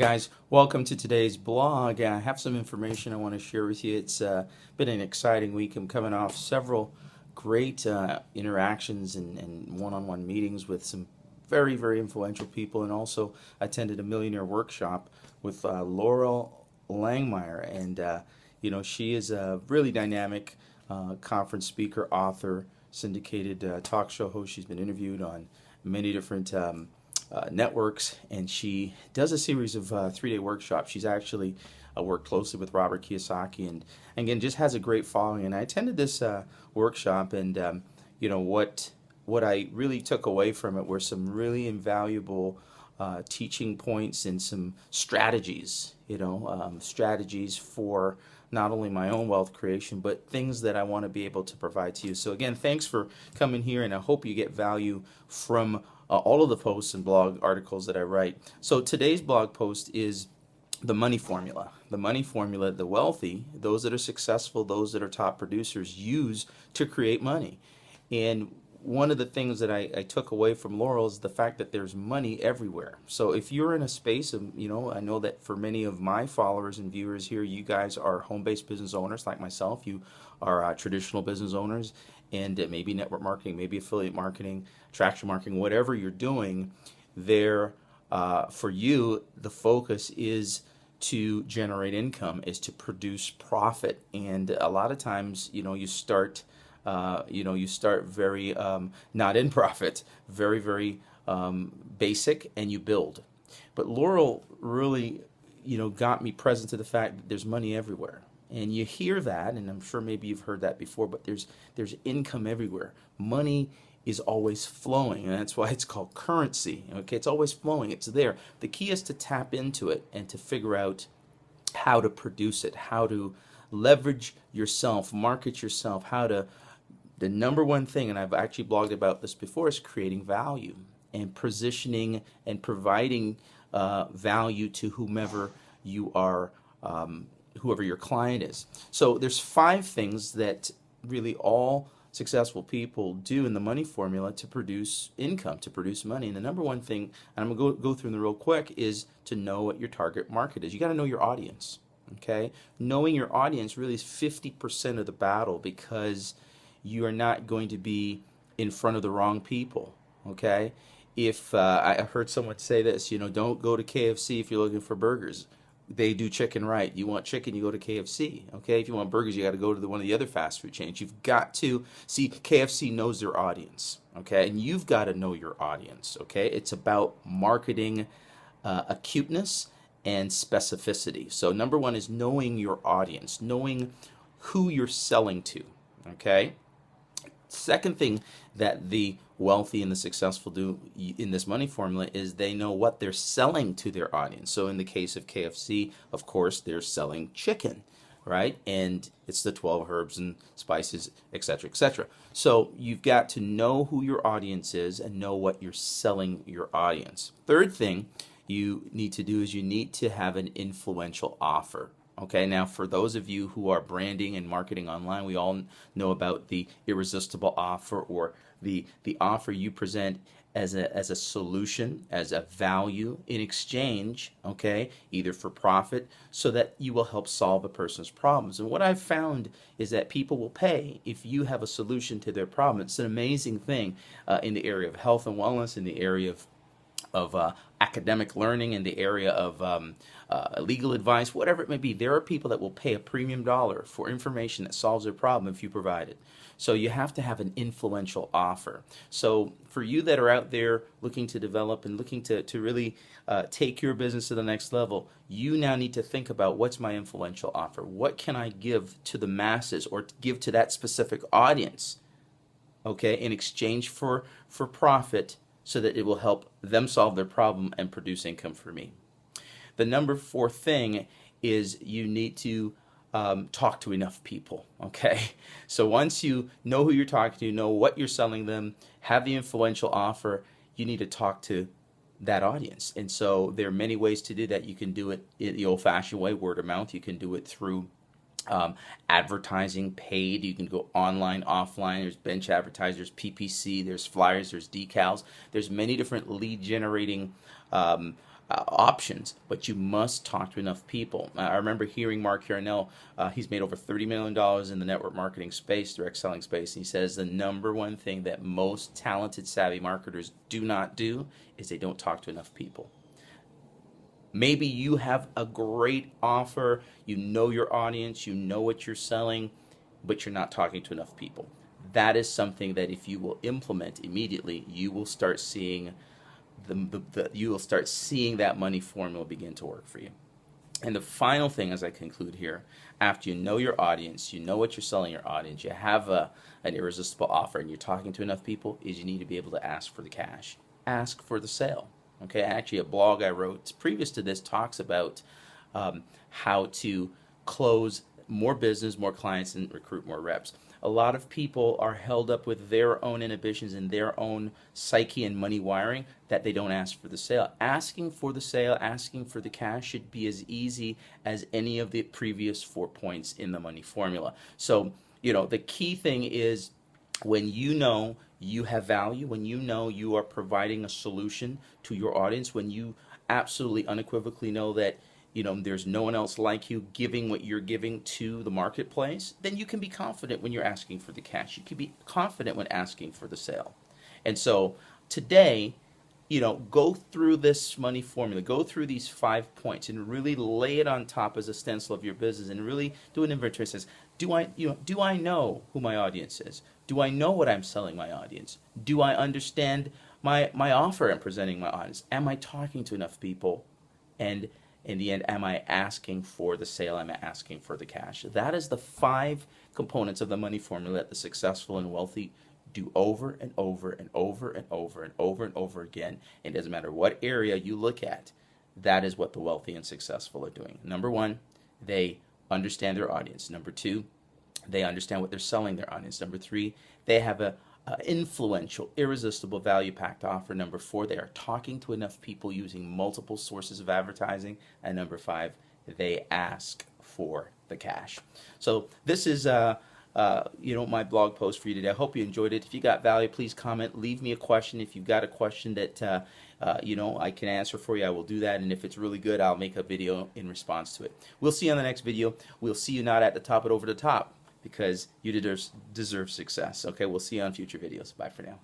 Guys, welcome to today's blog. I have some information I want to share with you. It's been an exciting week. I'm coming off several great interactions and one-on-one meetings with some very, very influential people, and also attended a millionaire workshop with Loral Langemeier. And she is a really dynamic conference speaker, author, syndicated talk show host. She's been interviewed on many different networks, and she does a series of 3-day workshops. She's actually worked closely with Robert Kiyosaki, and again, just has a great following. And I attended this workshop, and what I really took away from it were some really invaluable teaching points and some strategies. Strategies for not only my own wealth creation, but things that I want to be able to provide to you. So again, thanks for coming here, and I hope you get value from all of the posts and blog articles that I write. So today's blog post is the money formula. The money formula the wealthy, those that are successful, those that are top producers, use to create money. And one of the things that I took away from Loral is the fact that there's money everywhere. So if you're in a space of, I know that for many of my followers and viewers here, you guys are home-based business owners like myself. You are traditional business owners, and maybe network marketing, maybe affiliate marketing, traction marketing, whatever you're doing there, for you, the focus is to generate income, is to produce profit. And a lot of times, you start very not in profit, very, very basic, and you build. But Loral really, got me present to the fact that there's money everywhere. And you hear that, and I'm sure maybe you've heard that before, but there's income everywhere. Money is always flowing, and that's why it's called currency. Okay, it's always flowing. It's there. The key is to tap into it and to figure out how to produce it, how to leverage yourself, market yourself, the number one thing, and I've actually blogged about this before, is creating value and positioning and providing value to whomever you are, whoever your client is. So there's 5 things that really all successful people do in the money formula to produce income, to produce money. And the number one thing, and I'm going to go through them real quick, is to know what your target market is. You got to know your audience. Okay, knowing your audience really is 50% of the battle, because you are not going to be in front of the wrong people. Okay, if I heard someone say this, don't go to KFC if you're looking for burgers. They do chicken right. You want chicken, you go to KFC. Okay, if you want burgers, you got to go to one of the other fast food chains. You've got to see, KFC knows their audience. Okay, and you've got to know your audience. Okay, it's about marketing acuteness and specificity. So number one is knowing your audience, knowing who you're selling to. Okay. Second thing that the wealthy and the successful do in this money formula is they know what they're selling to their audience. So in the case of KFC, of course, they're selling chicken, right? And it's the 12 herbs and spices, etc., etc. So you've got to know who your audience is and know what you're selling your audience. Third thing you need to do is you need to have an influential offer. Okay, now for those of you who are branding and marketing online, we all know about the irresistible offer, or the offer you present as a solution, as a value in exchange, okay, either for profit, so that you will help solve a person's problems. And what I've found is that people will pay if you have a solution to their problem. It's an amazing thing in the area of health and wellness, in the area of academic learning, in the area of legal advice, whatever it may be. There are people that will pay a premium dollar for information that solves their problem if you provide it. So you have to have an influential offer. So for you that are out there looking to develop and looking to really take your business to the next level, you now need to think about, what's my influential offer? What can I give to the masses, or give to that specific audience, okay, in exchange for profit, so that it will help them solve their problem and produce income for me. The number 4 thing is you need to talk to enough people, okay? So once you know who you're talking to, know what you're selling them, have the influential offer, you need to talk to that audience. And so there are many ways to do that. You can do it in the old-fashioned way, word of mouth. You can do it through advertising, paid. You can go online, offline. There's bench advertisers, PPC, there's flyers, there's decals. There's many different lead generating options, but you must talk to enough people. I remember hearing Mark Yarnell, he's made over $30 million in the network marketing space, direct selling space, and he says the number one thing that most talented, savvy marketers do not do is they don't talk to enough people. Maybe you have a great offer, you know your audience, you know what you're selling, but you're not talking to enough people. That is something that if you will implement immediately, you will start seeing you will start seeing that money formula begin to work for you. And the final thing as I conclude here, after you know your audience, you know what you're selling your audience, you have an irresistible offer and you're talking to enough people, is you need to be able to ask for the cash. Ask for the sale. Okay, actually a blog I wrote previous to this talks about how to close more business, more clients, and recruit more reps. A lot of people are held up with their own inhibitions and their own psyche and money wiring that they don't ask for the sale. Asking for the sale, asking for the cash should be as easy as any of the previous 4 points in the money formula. So, the key thing is when you know you have value, when you know you are providing a solution to your audience, when you absolutely unequivocally know that there's no one else like you giving what you're giving to the marketplace, then you can be confident when you're asking for the cash. You can be confident when asking for the sale. And so today, go through this money formula, go through these 5 points and really lay it on top as a stencil of your business and really do an inventory. Says, do I know who my audience is? Do I know what I'm selling my audience? Do I understand my offer I'm presenting my audience? Am I talking to enough people? And in the end, am I asking for the sale? Am I asking for the cash? That is the 5 components of the money formula that the successful and wealthy do over and over and over and over and over and over again. And it doesn't matter what area you look at, that is what the wealthy and successful are doing. Number 1, they understand their audience. Number 2, they understand what they're selling their audience. Number 3, they have a influential, irresistible, value-packed offer. Number 4, they are talking to enough people using multiple sources of advertising. And number 5, they ask for the cash. So this is my blog post for you today. I hope you enjoyed it. If you got value, please comment. Leave me a question. If you've got a question that I can answer for you, I will do that. And if it's really good, I'll make a video in response to it. We'll see you on the next video. We'll see you not at the top, but over the top, because you deserve success. Okay, we'll see you on future videos. Bye for now.